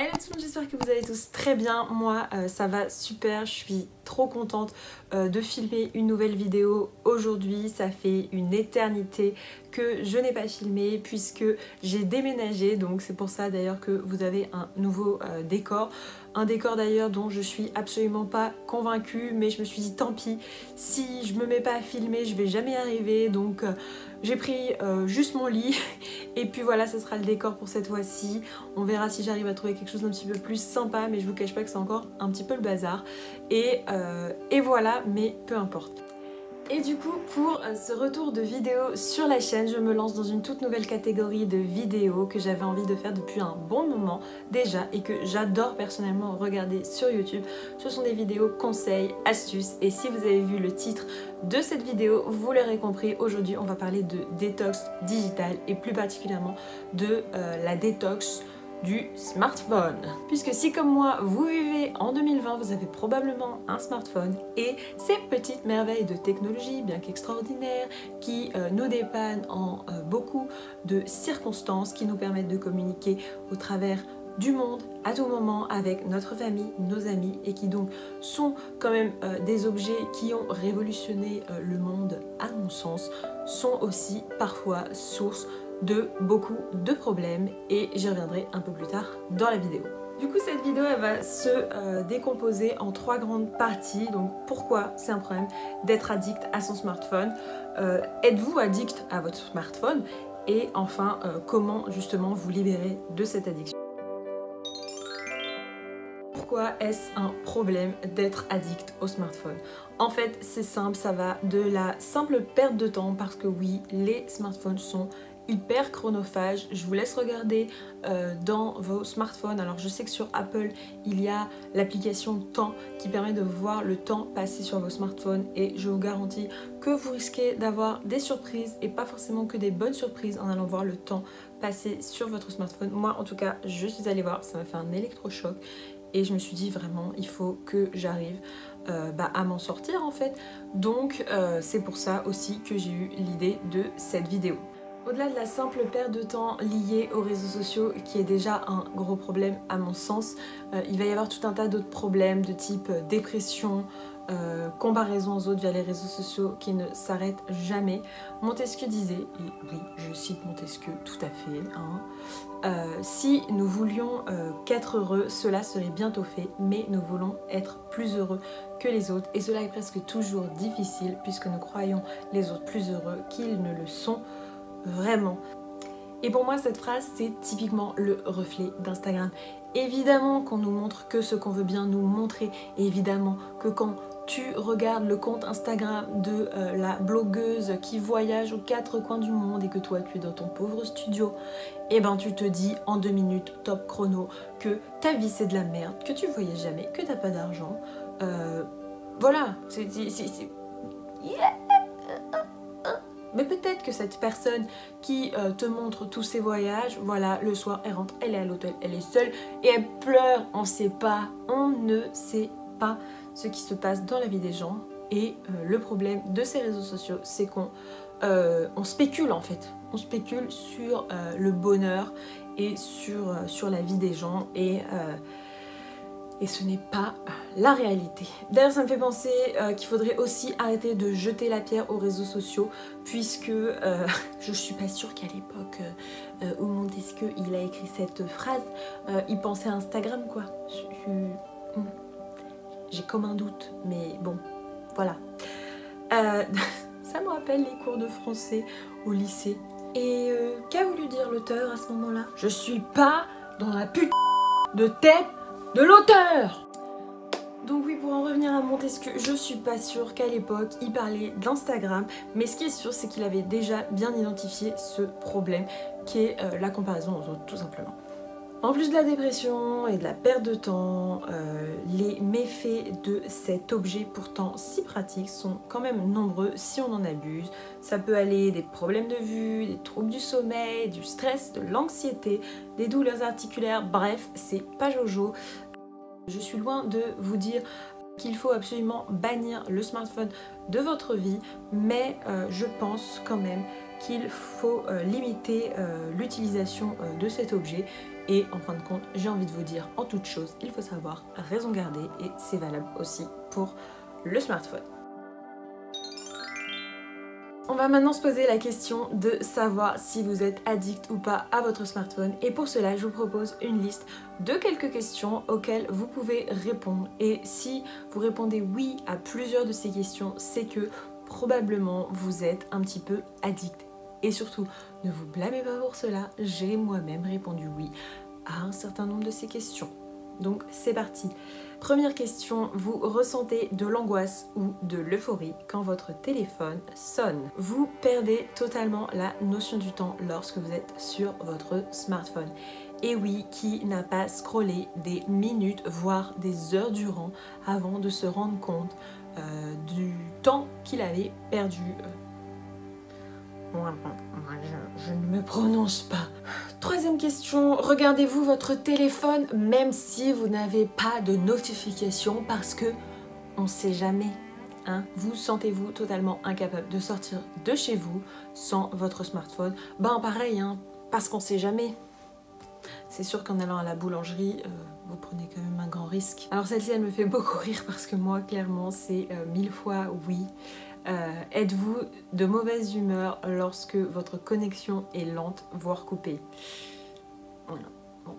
Hello tout le monde, j'espère que vous allez tous très bien. Moi ça va super, je suis trop contente de filmer une nouvelle vidéo aujourd'hui. Ça fait une éternité que je n'ai pas filmé puisque j'ai déménagé, donc c'est pour ça d'ailleurs que vous avez un nouveau décor. Un décor d'ailleurs dont je suis absolument pas convaincue, mais je me suis dit tant pis, si je me mets pas à filmer je vais jamais y arriver, donc j'ai pris juste mon lit et puis voilà, ce sera le décor pour cette fois-ci. On verra si j'arrive à trouver quelque chose d'un petit peu plus sympa, mais je vous cache pas que c'est encore un petit peu le bazar. Et voilà, mais peu importe. Et du coup, pour ce retour de vidéo sur la chaîne, je me lance dans une toute nouvelle catégorie de vidéos que j'avais envie de faire depuis un bon moment déjà et que j'adore personnellement regarder sur YouTube. Ce sont des vidéos conseils, astuces, et si vous avez vu le titre de cette vidéo, vous l'aurez compris, aujourd'hui on va parler de détox digital et plus particulièrement de la détox du smartphone. Puisque si comme moi vous vivez en 2020, vous avez probablement un smartphone et ces petites merveilles de technologie bien qu'extraordinaires qui nous dépannent en beaucoup de circonstances, qui nous permettent de communiquer au travers du monde à tout moment avec notre famille, nos amis, et qui donc sont quand même des objets qui ont révolutionné le monde à mon sens, sont aussi parfois source de beaucoup de problèmes, et j'y reviendrai un peu plus tard dans la vidéo. Du coup cette vidéo elle va se décomposer en trois grandes parties. Donc pourquoi c'est un problème d'être addict à son smartphone, êtes-vous addict à votre smartphone, et enfin comment justement vous libérer de cette addiction. Pourquoi est-ce un problème d'être addict au smartphone? En fait c'est simple, ça va de la simple perte de temps, parce que oui, les smartphones sont hyper chronophages. Je vous laisse regarder dans vos smartphones. Alors je sais que sur Apple il y a l'application Temps qui permet de voir le temps passé sur vos smartphones, et je vous garantis que vous risquez d'avoir des surprises, et pas forcément que des bonnes surprises, en allant voir le temps passé sur votre smartphone. Moi en tout cas je suis allée voir, ça m'a fait un électrochoc. Et je me suis dit vraiment, il faut que j'arrive à m'en sortir en fait. Donc c'est pour ça aussi que j'ai eu l'idée de cette vidéo. Au-delà de la simple perte de temps liée aux réseaux sociaux, qui est déjà un gros problème à mon sens, il va y avoir tout un tas d'autres problèmes de type dépression, comparaison aux autres via les réseaux sociaux qui ne s'arrêtent jamais. Montesquieu disait, et oui je cite Montesquieu tout à fait, si nous voulions qu'être heureux, cela serait bientôt fait, mais nous voulons être plus heureux que les autres, et cela est presque toujours difficile puisque nous croyons les autres plus heureux qu'ils ne le sont vraiment. Et pour moi cette phrase c'est typiquement le reflet d'Instagram. Évidemment qu'on nous montre que ce qu'on veut bien nous montrer, et évidemment que quand tu regardes le compte Instagram de la blogueuse qui voyage aux quatre coins du monde, et que toi tu es dans ton pauvre studio, et ben tu te dis en 2 minutes top chrono que ta vie c'est de la merde, que tu voyages jamais, que t'as pas d'argent, voilà, mais peut-être que cette personne qui te montre tous ses voyages, voilà, le soir elle rentre, elle est à l'hôtel, elle est seule et elle pleure. On ne sait pas ce qui se passe dans la vie des gens. Et le problème de ces réseaux sociaux, c'est qu'on spécule en fait. On spécule sur le bonheur et sur la vie des gens, et ce n'est pas la réalité. D'ailleurs ça me fait penser qu'il faudrait aussi arrêter de jeter la pierre aux réseaux sociaux, puisque je suis pas sûre qu'à l'époque où Montesquieu il a écrit cette phrase, il pensait à Instagram quoi. J'ai comme un doute, mais bon, voilà. Ça me rappelle les cours de français au lycée. Et qu'a voulu dire l'auteur à ce moment-là? Je suis pas dans la putain de tête de l'auteur. Donc oui, pour en revenir à Montesquieu, je suis pas sûre qu'à l'époque il parlait d'Instagram, mais ce qui est sûr c'est qu'il avait déjà bien identifié ce problème qui est la comparaison aux autres tout simplement. En plus de la dépression et de la perte de temps, les méfaits de cet objet pourtant si pratique sont quand même nombreux si on en abuse. Ça peut aller des problèmes de vue, des troubles du sommeil, du stress, de l'anxiété, des douleurs articulaires, bref, c'est pas jojo. Je suis loin de vous dire qu'il faut absolument bannir le smartphone de votre vie, mais je pense quand même qu'il faut limiter l'utilisation de cet objet. Et en fin de compte, j'ai envie de vous dire, en toute chose, il faut savoir raison garder et c'est valable aussi pour le smartphone. On va maintenant se poser la question de savoir si vous êtes addict ou pas à votre smartphone et pour cela je vous propose une liste de quelques questions auxquelles vous pouvez répondre et si vous répondez oui à plusieurs de ces questions, c'est que probablement vous êtes un petit peu addict. Et surtout, ne vous blâmez pas pour cela, j'ai moi-même répondu oui à un certain nombre de ces questions. Donc c'est parti. Première question, vous ressentez de l'angoisse ou de l'euphorie quand votre téléphone sonne? Vous perdez totalement la notion du temps lorsque vous êtes sur votre smartphone. Et oui, qui n'a pas scrollé des minutes, voire des heures durant avant de se rendre compte du temps qu'il avait perdu je ne me prononce pas. Troisième question, regardez-vous votre téléphone même si vous n'avez pas de notification parce que on ne sait jamais. Hein? Vous sentez-vous totalement incapable de sortir de chez vous sans votre smartphone? Ben pareil, hein, parce qu'on ne sait jamais. C'est sûr qu'en allant à la boulangerie, vous prenez quand même un grand risque. Alors celle-ci, elle me fait beaucoup rire parce que moi, clairement, c'est 1000 fois oui. Êtes-vous de mauvaise humeur lorsque votre connexion est lente, voire coupée? Voilà. Bon.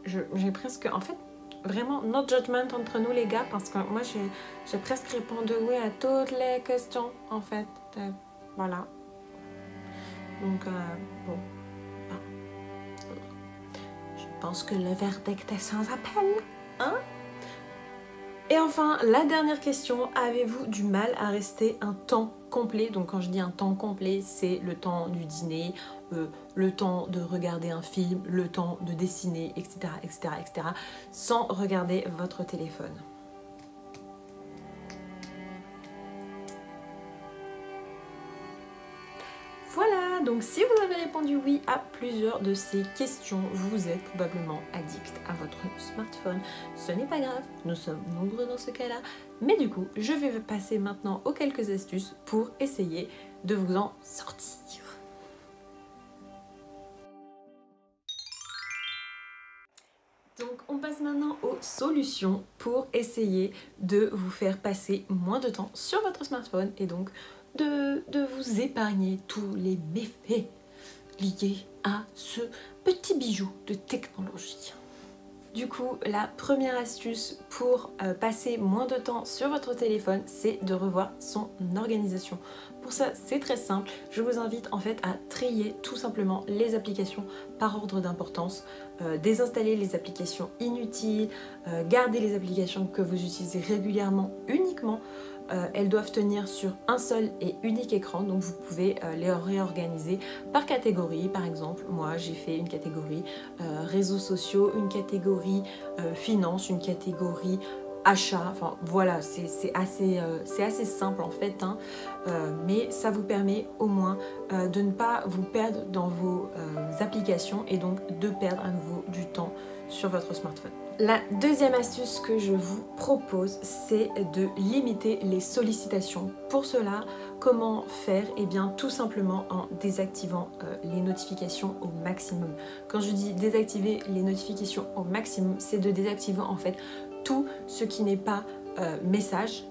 J'ai presque... En fait, vraiment, no judgment entre nous les gars, parce que moi, j'ai presque répondu oui à toutes les questions, en fait. Voilà. Donc, bon. Je pense que le verdict est sans appel, hein? Et enfin, la dernière question, avez-vous du mal à rester un temps complet? Donc quand je dis un temps complet, c'est le temps du dîner, le temps de regarder un film, le temps de dessiner, etc., etc., etc., sans regarder votre téléphone. Voilà, donc si vous avez répondu oui à plusieurs de ces questions, vous êtes probablement addict à votre smartphone. Ce n'est pas grave, nous sommes nombreux dans ce cas-là. Mais du coup, je vais passer maintenant aux quelques astuces pour essayer de vous en sortir. Donc on passe maintenant aux solutions pour essayer de vous faire passer moins de temps sur votre smartphone et donc de vous épargner tous les méfaits liés à ce petit bijou de technologie. Du coup, la première astuce pour passer moins de temps sur votre téléphone, c'est de revoir son organisation. Pour ça, c'est très simple. Je vous invite en fait à trier tout simplement les applications par ordre d'importance, désinstaller les applications inutiles, garder les applications que vous utilisez régulièrement uniquement. Elles doivent tenir sur un seul et unique écran, donc vous pouvez les réorganiser par catégorie. Par exemple, moi j'ai fait une catégorie réseaux sociaux, une catégorie finance, une catégorie achat, enfin voilà, c'est assez simple en fait, hein, mais ça vous permet au moins de ne pas vous perdre dans vos applications et donc de perdre à nouveau du temps sur votre smartphone. La deuxième astuce que je vous propose, c'est de limiter les sollicitations. Pour cela, comment faire? Eh bien, tout simplement en désactivant les notifications au maximum. Quand je dis désactiver les notifications au maximum, c'est de désactiver en fait tout ce qui n'est pas messagerie,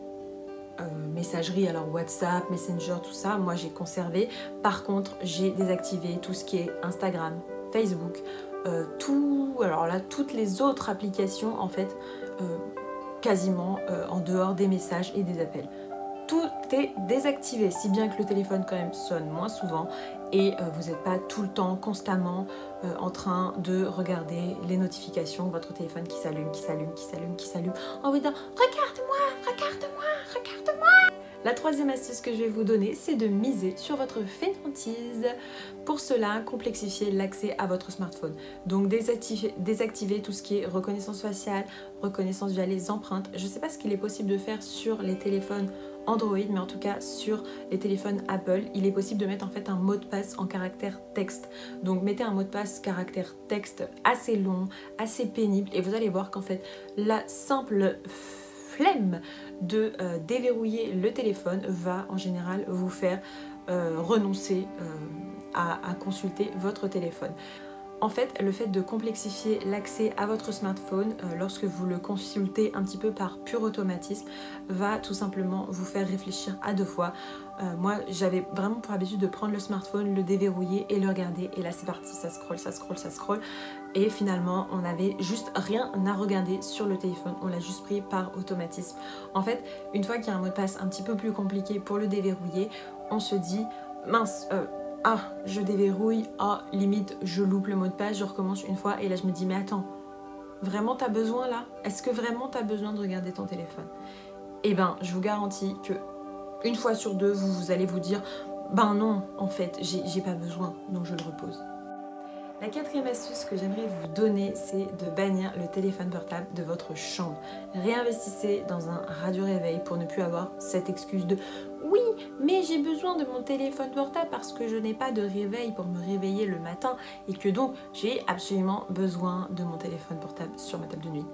alors WhatsApp, Messenger, tout ça, moi j'ai conservé. Par contre, j'ai désactivé tout ce qui est Instagram, Facebook, toutes les autres applications en fait, quasiment en dehors des messages et des appels. Tout est désactivé, si bien que le téléphone quand même sonne moins souvent et vous n'êtes pas tout le temps, constamment en train de regarder les notifications, votre téléphone qui s'allume, qui s'allume, qui s'allume, qui s'allume, en vous disant « Regarde-moi, regarde-moi, regarde-moi ». La troisième astuce que je vais vous donner, c'est de miser sur votre fainéantise. Pour cela, complexifier l'accès à votre smartphone. Donc désactiver tout ce qui est reconnaissance faciale, reconnaissance via les empreintes. Je ne sais pas ce qu'il est possible de faire sur les téléphones Android, mais en tout cas sur les téléphones Apple, il est possible de mettre en fait un mot de passe en caractère texte. Donc mettez un mot de passe caractère texte assez long, assez pénible, et vous allez voir qu'en fait la simple flemme de déverrouiller le téléphone va en général vous faire renoncer à consulter votre téléphone. En fait, le fait de complexifier l'accès à votre smartphone lorsque vous le consultez un petit peu par pur automatisme va tout simplement vous faire réfléchir à deux fois. Moi, j'avais vraiment pour habitude de prendre le smartphone, le déverrouiller et le regarder. Et là, c'est parti, ça scrolle, ça scrolle, ça scrolle. Et finalement, on n'avait juste rien à regarder sur le téléphone. On l'a juste pris par automatisme. En fait, une fois qu'il y a un mot de passe un petit peu plus compliqué pour le déverrouiller, on se dit, mince, je déverrouille, limite je loupe le mot de passe, je recommence une fois et là je me dis mais attends, vraiment t'as besoin là? Est-ce que vraiment t'as besoin de regarder ton téléphone? Eh ben je vous garantis que une fois sur deux vous allez vous dire ben non en fait j'ai pas besoin donc je le repose. La quatrième astuce que j'aimerais vous donner, c'est de bannir le téléphone portable de votre chambre. Réinvestissez dans un radio-réveil pour ne plus avoir cette excuse de « Oui, mais j'ai besoin de mon téléphone portable parce que je n'ai pas de réveil pour me réveiller le matin et que donc j'ai absolument besoin de mon téléphone portable sur ma table de nuit. »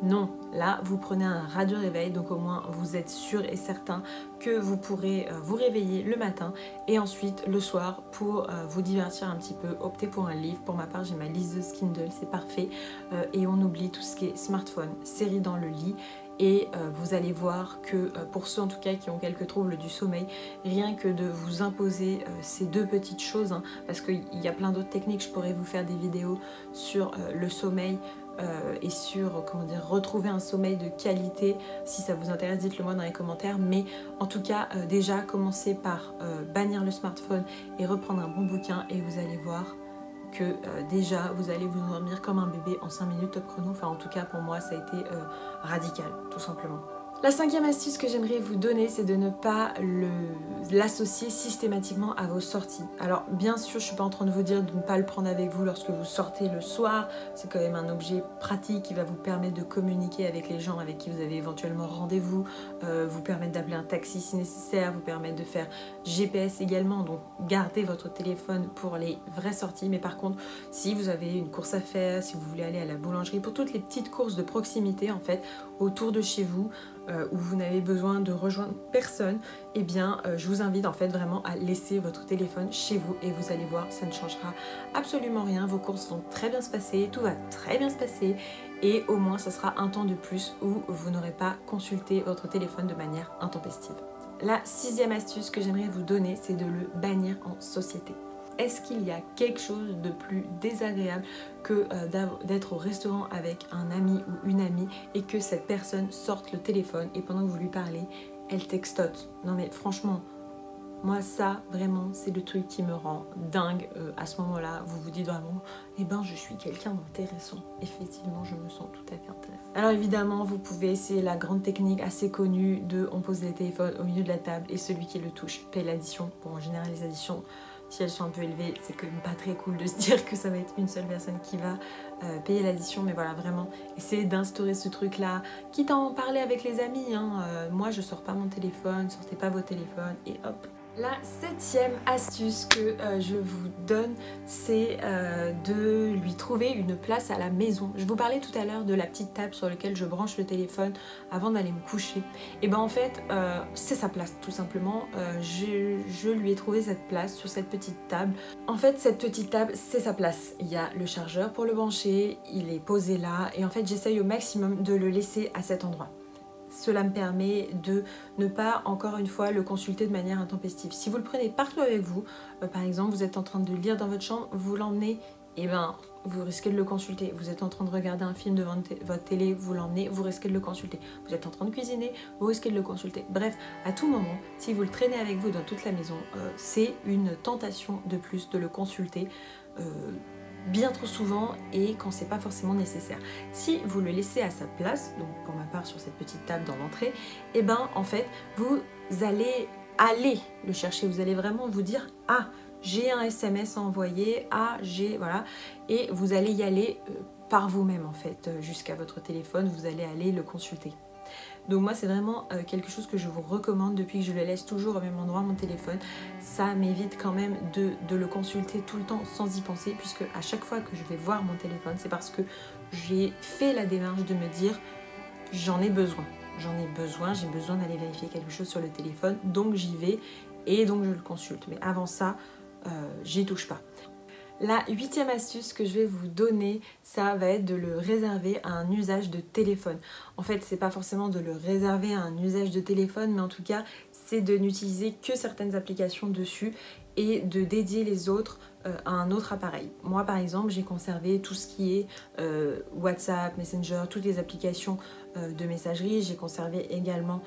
Non, là vous prenez un radio-réveil, donc au moins vous êtes sûr et certain que vous pourrez vous réveiller le matin et ensuite le soir pour vous divertir un petit peu, opter pour un livre. Pour ma part j'ai ma liste de Kindle, c'est parfait, et on oublie tout ce qui est smartphone, série dans le lit. Et vous allez voir que pour ceux en tout cas qui ont quelques troubles du sommeil, rien que de vous imposer ces deux petites choses, parce qu'il y a plein d'autres techniques, je pourrais vous faire des vidéos sur le sommeil et sur retrouver un sommeil de qualité. Si ça vous intéresse, dites-le moi dans les commentaires, mais en tout cas déjà commencez par bannir le smartphone et reprendre un bon bouquin et vous allez voir que déjà vous allez vous endormir comme un bébé en 5 minutes top chrono. Enfin en tout cas pour moi ça a été radical tout simplement. La cinquième astuce que j'aimerais vous donner, c'est de ne pas l'associer systématiquement à vos sorties. Alors bien sûr, je ne suis pas en train de vous dire de ne pas le prendre avec vous lorsque vous sortez le soir. C'est quand même un objet pratique qui va vous permettre de communiquer avec les gens avec qui vous avez éventuellement rendez-vous, vous permettre d'appeler un taxi si nécessaire, vous permettre de faire GPS également. Donc gardez votre téléphone pour les vraies sorties. Mais par contre, si vous avez une course à faire, si vous voulez aller à la boulangerie, pour toutes les petites courses de proximité en fait, autour de chez vous, où vous n'avez besoin de rejoindre personne, eh bien je vous invite en fait vraiment à laisser votre téléphone chez vous et vous allez voir, ça ne changera absolument rien. Vos courses vont très bien se passer, tout va très bien se passer et au moins ça sera un temps de plus où vous n'aurez pas consulté votre téléphone de manière intempestive. La sixième astuce que j'aimerais vous donner, c'est de le bannir en société. Est-ce qu'il y a quelque chose de plus désagréable que d'être au restaurant avec un ami ou une amie et que cette personne sorte le téléphone et pendant que vous lui parlez, elle textote? Non mais franchement, moi ça vraiment c'est le truc qui me rend dingue. À ce moment-là, vous vous dites vraiment, eh ben je suis quelqu'un d'intéressant. Effectivement, je me sens tout à fait intéressant. Alors évidemment, vous pouvez essayer la grande technique assez connue de on pose les téléphones au milieu de la table et celui qui le touche paye l'addition. Bon, en général les additions, si elles sont un peu élevées, c'est quand même pas très cool de se dire que ça va être une seule personne qui va payer l'addition. Mais voilà, vraiment, essayez d'instaurer ce truc-là. Quitte à en parler avec les amis, moi, je sors pas mon téléphone, sortez pas vos téléphones et hop. La septième astuce que je vous donne, c'est de lui trouver une place à la maison. Je vous parlais tout à l'heure de la petite table sur laquelle je branche le téléphone avant d'aller me coucher. Et ben en fait, c'est sa place tout simplement. Je lui ai trouvé cette place sur cette petite table. En fait, cette petite table, c'est sa place. Il y a le chargeur pour le brancher, il est posé là et en fait, j'essaye au maximum de le laisser à cet endroit. Cela me permet de ne pas, encore une fois, le consulter de manière intempestive. Si vous le prenez partout avec vous, par exemple, vous êtes en train de lire dans votre chambre, vous l'emmenez, et ben vous risquez de le consulter. Vous êtes en train de regarder un film devant votre télé, vous l'emmenez, vous risquez de le consulter. Vous êtes en train de cuisiner, vous risquez de le consulter. Bref, à tout moment, si vous le traînez avec vous dans toute la maison, c'est une tentation de plus de le consulter. Bien trop souvent et quand c'est pas forcément nécessaire. Si vous le laissez à sa place, donc pour ma part sur cette petite table dans l'entrée, et ben en fait vous allez aller le chercher, vous allez vraiment vous dire ah j'ai un SMS à envoyer, ah j'ai voilà, et vous allez y aller par vous-même en fait jusqu'à votre téléphone, vous allez aller le consulter. Donc moi c'est vraiment quelque chose que je vous recommande depuis que je le laisse toujours au même endroit mon téléphone. Ça m'évite quand même de le consulter tout le temps sans y penser, puisque à chaque fois que je vais voir mon téléphone, c'est parce que j'ai fait la démarche de me dire j'en ai besoin, j'ai besoin d'aller vérifier quelque chose sur le téléphone, donc j'y vais et donc je le consulte. Mais avant ça, j'y touche pas. La 8e astuce que je vais vous donner, ça va être de le réserver à un usage de téléphone. En fait, c'est pas forcément de le réserver à un usage de téléphone, mais en tout cas, c'est de n'utiliser que certaines applications dessus et de dédier les autres à un autre appareil. Moi par exemple, j'ai conservé tout ce qui est WhatsApp, Messenger, toutes les applications de messagerie. J'ai conservé également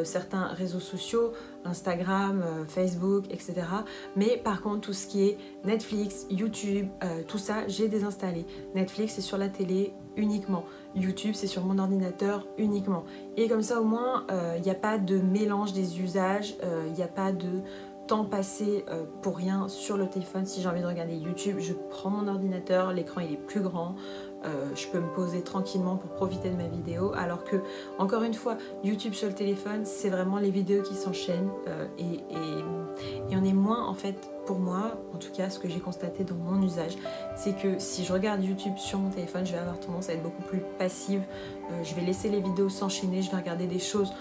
certains réseaux sociaux, Instagram, Facebook, etc. Mais par contre, tout ce qui est Netflix, YouTube, tout ça, j'ai désinstallé. Netflix, c'est sur la télé uniquement. YouTube, c'est sur mon ordinateur uniquement. Et comme ça, au moins, il n'y a pas de mélange des usages, il n'y a pas de temps passé pour rien sur le téléphone. Si j'ai envie de regarder YouTube, je prends mon ordinateur, l'écran il est plus grand, je peux me poser tranquillement pour profiter de ma vidéo, alors que encore une fois, YouTube sur le téléphone, c'est vraiment les vidéos qui s'enchaînent et on est moins, en fait, pour moi, en tout cas ce que j'ai constaté dans mon usage, c'est que si je regarde YouTube sur mon téléphone, je vais avoir tendance à être beaucoup plus passive, je vais laisser les vidéos s'enchaîner, je vais regarder des choses,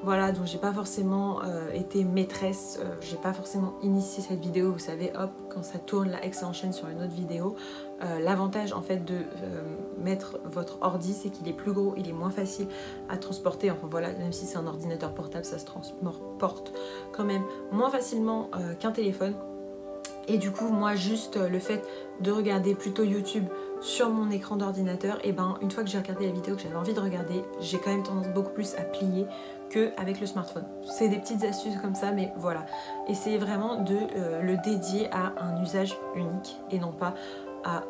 voilà, donc j'ai pas forcément été maîtresse, j'ai pas forcément initié cette vidéo, vous savez, hop, quand ça tourne là et que ça enchaîne sur une autre vidéo. L'avantage en fait de mettre votre ordi, c'est qu'il est plus gros, il est moins facile à transporter, enfin voilà, même si c'est un ordinateur portable, ça se transporte quand même moins facilement qu'un téléphone. Et du coup, moi, juste le fait de regarder plutôt YouTube sur mon écran d'ordinateur, et ben une fois que j'ai regardé la vidéo que j'avais envie de regarder, j'ai quand même tendance beaucoup plus à plier qu'avec le smartphone. C'est des petites astuces comme ça, mais voilà. Essayez vraiment de le dédier à un usage unique et non pas à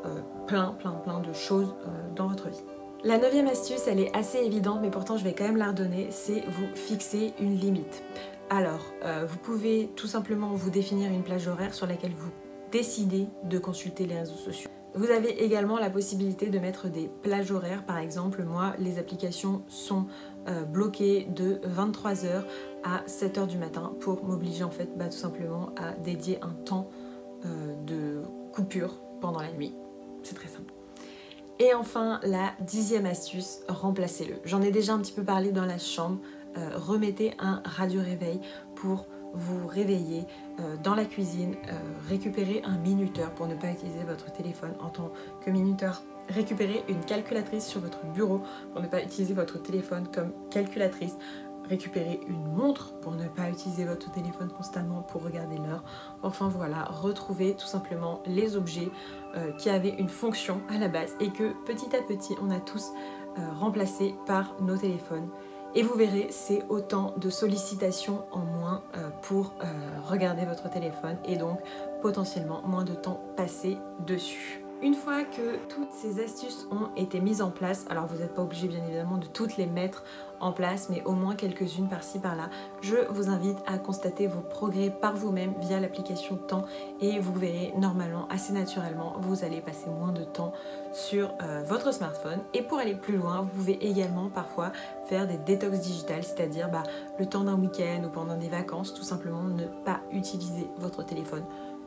plein de choses dans votre vie. La 9e astuce, elle est assez évidente, mais pourtant je vais quand même la redonner, c'est vous fixer une limite. Alors, vous pouvez tout simplement vous définir une plage horaire sur laquelle vous décidez de consulter les réseaux sociaux. Vous avez également la possibilité de mettre des plages horaires. Par exemple, moi, les applications sont bloquées de 23h à 7h du matin pour m'obliger en fait tout simplement à dédier un temps de coupure pendant la nuit. C'est très simple. Et enfin, la 10e astuce, remplacez-le. J'en ai déjà un petit peu parlé dans la chambre. Remettez un radio-réveil pour vous réveiller dans la cuisine, récupérez un minuteur pour ne pas utiliser votre téléphone en tant que minuteur. Récupérez une calculatrice sur votre bureau pour ne pas utiliser votre téléphone comme calculatrice. Récupérez une montre pour ne pas utiliser votre téléphone constamment pour regarder l'heure. Enfin voilà, retrouvez tout simplement les objets qui avaient une fonction à la base et que petit à petit on a tous remplacé par nos téléphones. Et vous verrez, c'est autant de sollicitations en moins pour regarder votre téléphone et donc potentiellement moins de temps passé dessus. Une fois que toutes ces astuces ont été mises en place, alors vous n'êtes pas obligé bien évidemment de toutes les mettre en place, mais au moins quelques-unes par-ci par-là, je vous invite à constater vos progrès par vous-même via l'application Temps et vous verrez normalement, assez naturellement, vous allez passer moins de temps sur votre smartphone. Et pour aller plus loin, vous pouvez également parfois faire des détox digitales, c'est-à-dire le temps d'un week-end ou pendant des vacances, tout simplement ne pas utiliser votre téléphone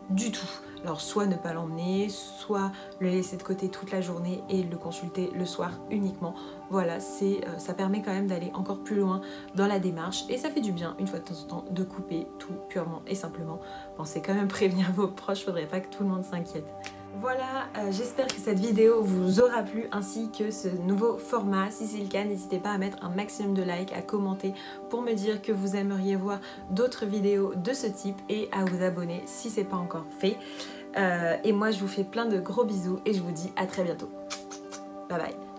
du tout. Alors soit ne pas l'emmener, soit le laisser de côté toute la journée et le consulter le soir uniquement. Voilà, ça permet quand même d'aller encore plus loin dans la démarche et ça fait du bien une fois de temps en temps de couper tout purement et simplement. Pensez quand même prévenir vos proches, faudrait pas que tout le monde s'inquiète. Voilà, j'espère que cette vidéo vous aura plu ainsi que ce nouveau format. Si c'est le cas, n'hésitez pas à mettre un maximum de likes, à commenter pour me dire que vous aimeriez voir d'autres vidéos de ce type et à vous abonner si c'est pas encore fait. Et moi je vous fais plein de gros bisous et je vous dis à très bientôt. Bye bye.